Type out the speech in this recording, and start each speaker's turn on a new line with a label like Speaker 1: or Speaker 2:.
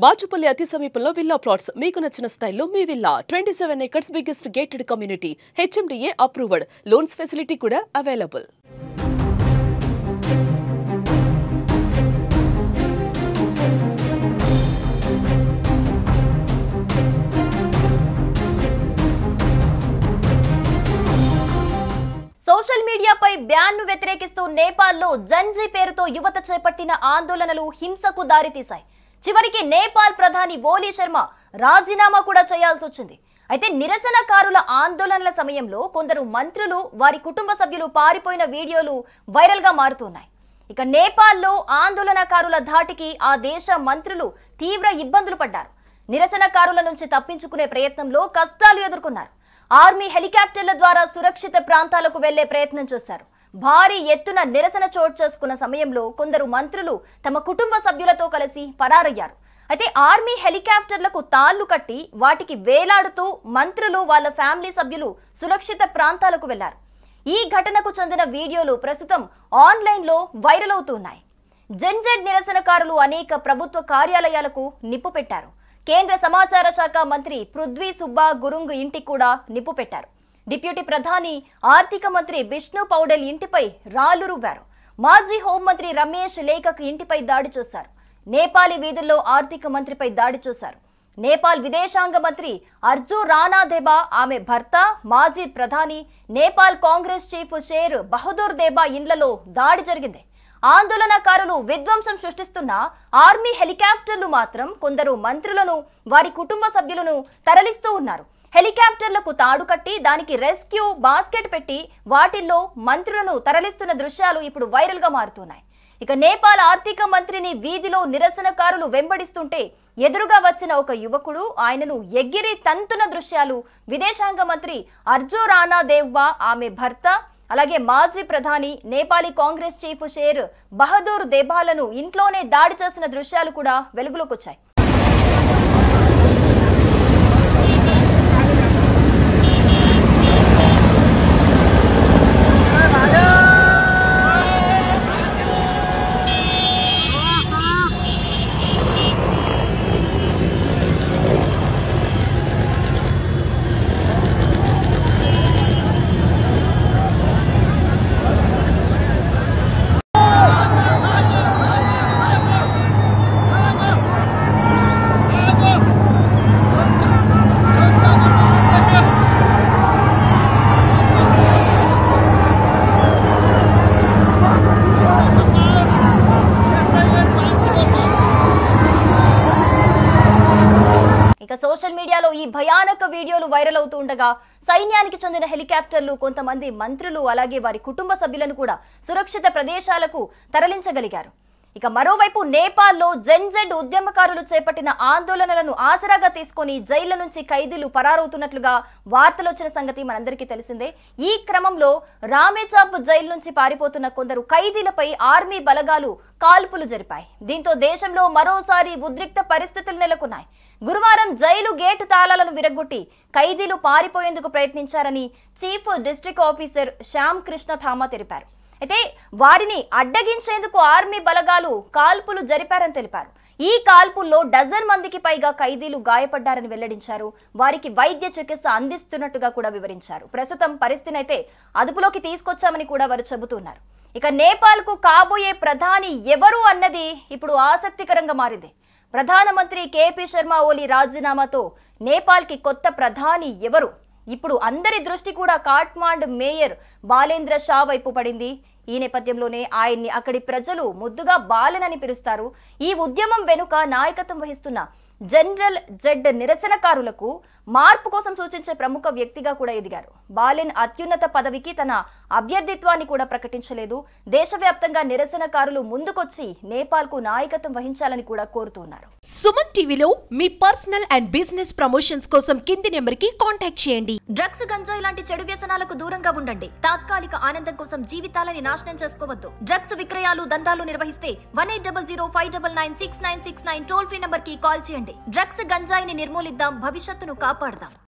Speaker 1: బాచుపల్లి అతి సమీపంలో villa plots మీకు నచ్చిన స్టైల్లో మీ villa 27 acres biggest gated community HMDA approved loans facility కూడా అవైలబుల్.
Speaker 2: సోషల్ మీడియాపై బ్యాన్ను వ్యతిరేకిస్తూ నేపాల్లో జంజీ పేరుతో యువత చేపట్టిన ఆందోళనలు హింసకు దారితీశాయి. చివరికి నేపాల్ ప్రధాని ఓలీ శర్మ రాజీనామా కూడా చేయాల్సి వచ్చింది. అయితే నిరసనకారుల ఆందోళనల సమయంలో కొందరు మంత్రులు వారి కుటుంబ సభ్యులు పారిపోయిన వీడియోలు వైరల్ గా మారుతున్నాయి. ఇక నేపాల్లో ఆందోళనకారుల ధాటికి ఆ దేశ మంత్రులు తీవ్ర ఇబ్బందులు పడ్డారు. నిరసనకారుల నుంచి తప్పించుకునే ప్రయత్నంలో కష్టాలు ఎదుర్కొన్నారు. ఆర్మీ హెలికాప్టర్ల ద్వారా సురక్షిత ప్రాంతాలకు వెళ్లే ప్రయత్నం చేశారు. భారీ ఎత్తున నిరసన చోటు చేసుకున్న సమయంలో కొందరు మంత్రులు తమ కుటుంబ సభ్యులతో కలిసి పరారయ్యారు. అయితే ఆర్మీ హెలికాప్టర్లకు తాళ్లు కట్టి వాటికి వేలాడుతూ మంత్రులు వాళ్ళ ఫ్యామిలీ సభ్యులు సురక్షిత ప్రాంతాలకు వెళ్లారు. ఈ ఘటనకు చెందిన వీడియోలు ప్రస్తుతం ఆన్లైన్లో వైరల్ అవుతున్నాయి. జెన్జెడ్ నిరసనకారులు అనేక ప్రభుత్వ కార్యాలయాలకు నిప్పు పెట్టారు. కేంద్ర సమాచార శాఖ మంత్రి పృథ్వీ సుబ్బా గురుంగ్ ఇంటికి కూడా నిప్పు పెట్టారు. డిప్యూటీ ప్రధాని ఆర్థిక మంత్రి బిష్ణు పౌడెల్ ఇంటిపై రాళ్లు రువ్వారు. మాజీ హోంమంత్రి రమేష్ లేఖక్ ఇంటిపై దాడి చేశారు. నేపాలీ వీధుల్లో ఆర్థిక మంత్రిపై దాడి చేశారు. నేపాల్ విదేశాంగ మంత్రి అర్జు రానా దేబా, ఆమె భర్త మాజీ ప్రధాని నేపాల్ కాంగ్రెస్ చీఫ్ షేర్ బహదూర్ దేబా ఇండ్లలో దాడి జరిగింది. ఆందోళనకారులు విధ్వంసం సృష్టిస్తున్న ఆర్మీ హెలికాప్టర్లు మాత్రం కొందరు మంత్రులను వారి కుటుంబ సభ్యులను తరలిస్తూ ఉన్నారు. హెలికాప్టర్లకు తాడు కట్టి దానికి రెస్క్యూ బాస్కెట్ పెట్టి వాటిల్లో మంత్రులను తరలిస్తున్న దృశ్యాలు ఇప్పుడు వైరల్ గా మారుతున్నాయి. ఇక నేపాల్ ఆర్థిక మంత్రిని వీధిలో నిరసనకారులు వెంబడిస్తుంటే ఎదురుగా వచ్చిన ఒక యువకుడు ఆయనను ఎగిరి తంతున్న దృశ్యాలు విదేశాంగ మంత్రి అర్జు రానా దేవ్వా, ఆమె భర్త అలాగే మాజీ ప్రధాని నేపాలీ కాంగ్రెస్ చీఫ్ షేర్ బహదూర్ దేబాలను ఇంట్లోనే దాడి చేసిన దృశ్యాలు కూడా వెలుగులోకి వచ్చాయి. సోషల్ మీడియాలో ఈ భయానక వీడియోలు వైరల్ అవుతూ ఉండగా సైన్యానికి చెందిన హెలికాప్టర్లు కొంతమంది మంత్రులు అలాగే వారి కుటుంబ సభ్యులను కూడా సురక్షిత ప్రదేశాలకు తరలించగలిగారు. ఇక మరోవైపు నేపాల్లో జెన్జెడ్ ఉద్యమకారులు చేపట్టిన ఆందోళనలను ఆసరాగా తీసుకొని జైళ్ల నుంచి ఖైదీలు పరారవుతున్నట్లుగా వార్తలు వచ్చిన సంగతి మనందరికీ తెలిసిందే. ఈ క్రమంలో రామేచాప్ జైలు నుంచి పారిపోతున్న కొందరు ఖైదీలపై ఆర్మీ బలగాలు కాల్పులు జరిపాయి. దీంతో దేశంలో మరోసారి ఉద్రిక్త పరిస్థితులు నెలకొన్నాయి. గురువారం జైలు గేటు తాళాలను విరగొట్టి ఖైదీలు పారిపోయేందుకు ప్రయత్నించారని chief district officer Shyam Krishna Thama తెలిపారు. అయితే వారిని అడ్డగించేందుకు ఆర్మీ బలగాలు కాల్పులు జరిపారని తెలిపారు. ఈ కాల్పుల్లో డజన్ మందికి పైగా ఖైదీలు గాయపడ్డారని వెల్లడించారు. వారికి వైద్య చికిత్స అందిస్తున్నట్టుగా కూడా వివరించారు. ప్రస్తుతం పరిస్థితిని అయితే అదుపులోకి తీసుకొచ్చామని కూడా వారు చెబుతున్నారు. ఇక నేపాల్ కు కాబోయే ప్రధాని ఎవరు అన్నది ఇప్పుడు ఆసక్తికరంగా మారింది. ప్రధానమంత్రి కేపీ శర్మ ఓలీ రాజీనామాతో నేపాల్ కి కొత్త ప్రధాని ఎవరు? ఇప్పుడు అందరి దృష్టి కూడా కాఠ్మాండ్ మేయర్ బాలేంద్ర షా వైపు పడింది. ఈ నేపథ్యంలోనే ఆయన్ని అక్కడి ప్రజలు ముద్దుగా బాలెన్ అని పిలుస్తారు. ఈ ఉద్యమం వెనుక నాయకత్వం వహిస్తున్న జనరల్ జెడ్ నిరసనకారులకు మార్పు కోసం సూచించే ప్రముఖ వ్యక్తిగా కూడా ఎదిగారు. బాలెన్ అత్యున్నత పదవికి తన అభ్యర్థిత్వాన్ని కూడా ప్రకటించలేదు. దేశవ్యాప్తంగా నిరసనకారులు ముందుకొచ్చి నేపాల్ కు నాయకత్వం వహించాలని కూడా కోరుతున్నారు.
Speaker 3: సుమన్ టీవీలో మీ పర్సనల్ అండ్ బిజినెస్ ప్రమోషన్స్ కోసం కింది నెంబర్ కి కాంటాక్ట్ చేయండి.
Speaker 2: డ్రగ్స్, గంజాయి లాంటి చెడు వ్యసనాలకు దూరంగా ఉండండి. తాత్కాలిక ఆనందం కోసం జీవితాలని నాశనం చేసుకోవద్దు. డ్రగ్స్ విక్రయాలు, దందాలు నిర్వహిస్తే 1800599696 టోల్ ఫ్రీ నంబర్ కి కాల్ చేయండి. డ్రగ్స్, గంజాయిని నిర్మూలిద్దాం, భవిష్యత్తును కాపాడదాం.